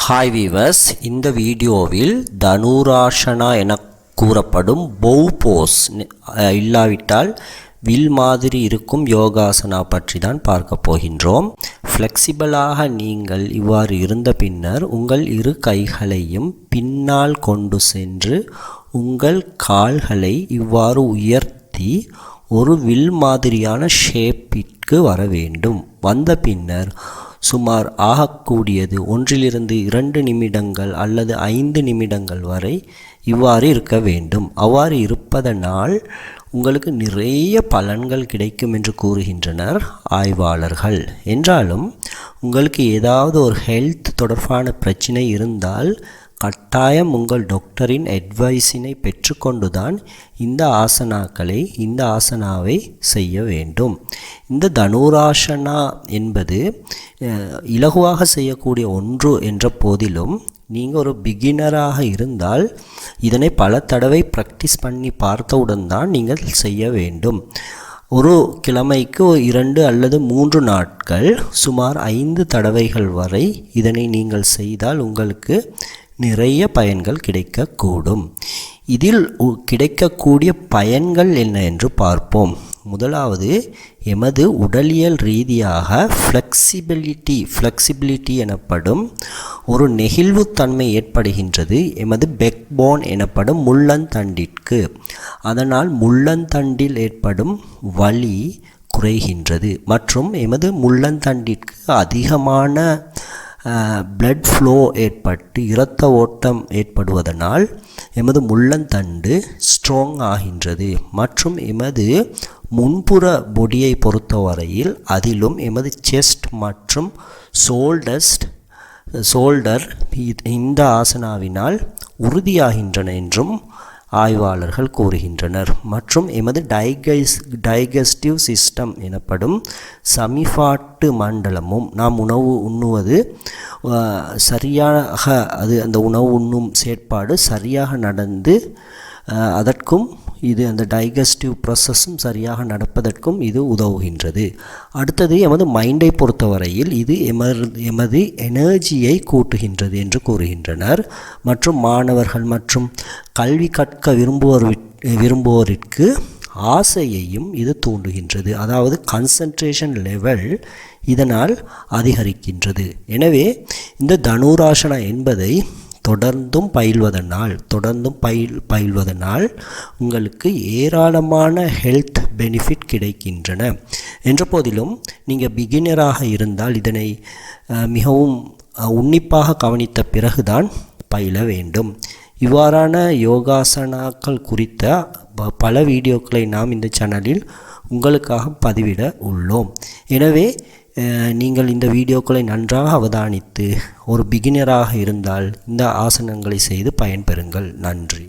Hi viewers, இந்த வீடியோவில் தனுராசனா என கூறப்படும் பவ் போஸ் இல்லாவிட்டால் வில் மாதிரி இருக்கும் யோகாசனா பற்றி தான் பார்க்க போகின்றோம். ஃப்ளெக்சிபிளாக நீங்கள் இவ்வாறு இருந்த பின்னர் உங்கள் இரு கைகளையும் பின்னால் கொண்டு சென்று உங்கள் கால்களை இவ்வாறு உயர்த்தி ஒரு வில் மாதிரியான ஷேப்பிற்கு வர வேண்டும். வந்த பின்னர் சுமார் ஆகக்கூடியது 1-2 நிமிடங்கள் அல்லது 5 நிமிடங்கள் வரை இவ்வாறு இருக்க வேண்டும். அவ்வாறு இருப்பதனால் உங்களுக்கு நிறைய பலன்கள் கிடைக்கும் என்று கூறுகின்றனர் ஆய்வாளர்கள். என்றாலும் உங்களுக்கு ஏதாவது ஒரு ஹெல்த் தொடர்பான பிரச்சனை இருந்தால் கட்டாயம் உங்கள் டாக்டரின் அட்வைஸினை பெற்றுக்கொண்டுதான் இந்த ஆசனாவை செய்ய வேண்டும். இந்த தனுராசனா என்பது இலகுவாக செய்யக்கூடிய ஒன்று என்ற போதிலும் நீங்கள் ஒரு பிகினராக இருந்தால் இதனை பல தடவை ப்ராக்டிஸ் பண்ணி பார்த்தவுடன் தான் நீங்கள் செய்ய வேண்டும். ஒரு கிழமைக்கு 2 அல்லது 3 நாட்கள் சுமார் 5 தடவைகள் வரை இதனை நீங்கள் செய்தால் உங்களுக்கு நிறைய பயன்கள் கிடைக்கக்கூடும். இதில் கிடைக்கக்கூடிய பயன்கள் என்ன என்று பார்ப்போம். முதலாவது, எமது உடலியல் ரீதியாக ஃப்ளெக்சிபிலிட்டி எனப்படும் ஒரு நெகிழ்வுத்தன்மை ஏற்படுகின்றது எமது பேக்போன் எனப்படும் முள்ளந்தண்டிற்கு. அதனால் முள்ளந்தண்டில் ஏற்படும் வலி குறைகின்றது மற்றும் எமது முள்ளந்தண்டிற்கு அதிகமான பிளட் ஃப்ளோ ஏற்பட்டு இரத்த ஓட்டம் ஏற்படுவதனால் எமது முள்ளந்தண்டு ஸ்ட்ராங் ஆகின்றது. மற்றும் எமது முன்புற பொடியை பொறுத்தவரையில் அதிலும் எமது செஸ்ட் மற்றும் ஷோல்டர் இந்த ஆசனாவினால் உறுதியாகின்றன என்றும் ஆய்வாளர்கள் கூறுகின்றனர். மற்றும் எமது டைஜஸ்டிவ் சிஸ்டம் எனப்படும் சமிபாட்டு மண்டலமும் நாம் உணவு உண்ணுவது சரியாக அந்த உணவு உண்ணும் செயற்பாடு சரியாக நடந்து அதற்கும் இது அந்த டைஜஸ்டிவ் ப்ராசஸும் சரியாக நடப்பதற்கும் இது உதவுகின்றது. அடுத்தது எமது மைண்டை பொறுத்தவரையில் இது எமது எனர்ஜியை கூட்டுகின்றது என்று கூறுகின்றனர். மற்றும் மாணவர்கள் மற்றும் கல்வி கற்க விரும்புவோருக்கு ஆசையையும் இது தூண்டுகின்றது. அதாவது கான்சன்ட்ரேஷன் லெவல் இதனால் அதிகரிக்கின்றது. எனவே இந்த தனுராசனா என்பதை தொடர்ந்தும் பயில்வதனால் உங்களுக்கு ஏராளமான ஹெல்த் பெனிஃபிட் கிடைக்கின்றன. என்ற போதிலும் நீங்கள் பிகினராக இருந்தால் இதனை மிகவும் உன்னிப்பாக கவனித்த பிறகுதான் பயில வேண்டும். இவ்வாறான யோகாசனாக்கள் குறித்த பல வீடியோக்களை நாம் இந்த சேனலில் உங்களுக்காக பதிவிட உள்ளோம். எனவே நீங்கள் இந்த வீடியோக்களை நன்றாக அவதானித்து ஒரு பிகினராக இருந்தால் இந்த ஆசனங்களை செய்து பயன்பெறுங்கள். நன்றி.